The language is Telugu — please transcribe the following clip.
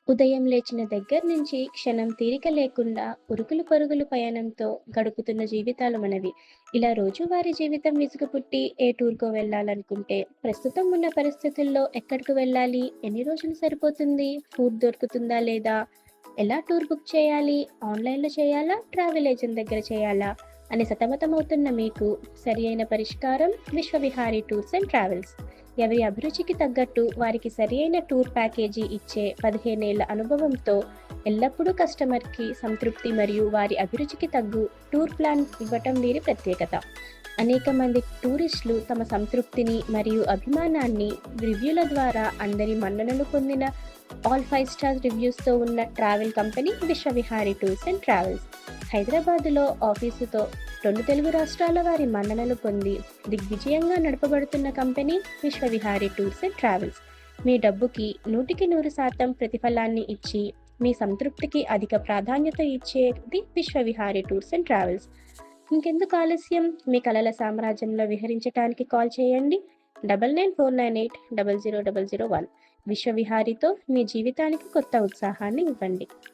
ఉదయం లేచిన దగ్గర నుంచి క్షణం తీరిక లేకుండా ఉరుకులు పరుగులు పయనంతో గడుపుతున్న జీవితాలు మనవి. ఇలా రోజువారీ జీవితం విసుగు పుట్టి ఏ టూర్‌కో వెళ్ళాలనుకుంటే, ప్రస్తుతం ఉన్న పరిస్థితుల్లో ఎక్కడికి వెళ్ళాలి? ఎన్ని రోజులు సరిపోతుంది? ఫుడ్ దొరుకుతుందా లేదా? ఎలా టూర్ బుక్ చేయాలి? ఆన్‌లైన్‌లో చేయాలా? ట్రావెల్ ఏజెంట్ దగ్గర చేయాలా? అని సతమతమవుతున్న మీకు సరి అయిన పరిష్కారం విశ్వవిహారీ టూర్స్ అండ్ ట్రావెల్స్. ఎవరి అభిరుచికి తగ్గట్టు వారికి సరియైన టూర్ ప్యాకేజీ ఇచ్చే 15 ఏళ్ల అనుభవంతో ఎల్లప్పుడూ కస్టమర్‌కి సంతృప్తి మరియు వారి అభిరుచికి తగ్గు టూర్ ప్లాన్ ఇవ్వటం వీరి ప్రత్యేకత. అనేక మంది టూరిస్టులు తమ సంతృప్తిని మరియు అభిమానాన్ని రివ్యూల ద్వారా అందరి మన్ననలు పొందిన ఆల్ 5 స్టార్ రివ్యూస్‌తో ఉన్న travel company Vishwavihari tours and travels. హైదరాబాదులో ఆఫీసుతో 2 తెలుగు రాష్ట్రాల వారి మన్ననలు పొంది దిగ్విజయంగా నడపబడుతున్న company Vishwavihari tours and travels. మీ డబ్బుకి 100% ప్రతిఫలాన్ని ఇచ్చి, మీ సంతృప్తికి అధిక ప్రాధాన్యత ఇచ్చేది విశ్వవిహారీ టూర్స్ అండ్ ట్రావెల్స్. ఇంకెందుకు ఆలస్యం? మీ కలల సామ్రాజ్యంలో విహరించటానికి కాల్ చేయండి. 9949800001. విశ్వవిహారీతో మీ జీవితానికి కొత్త ఉత్సాహాన్ని ఇవ్వండి.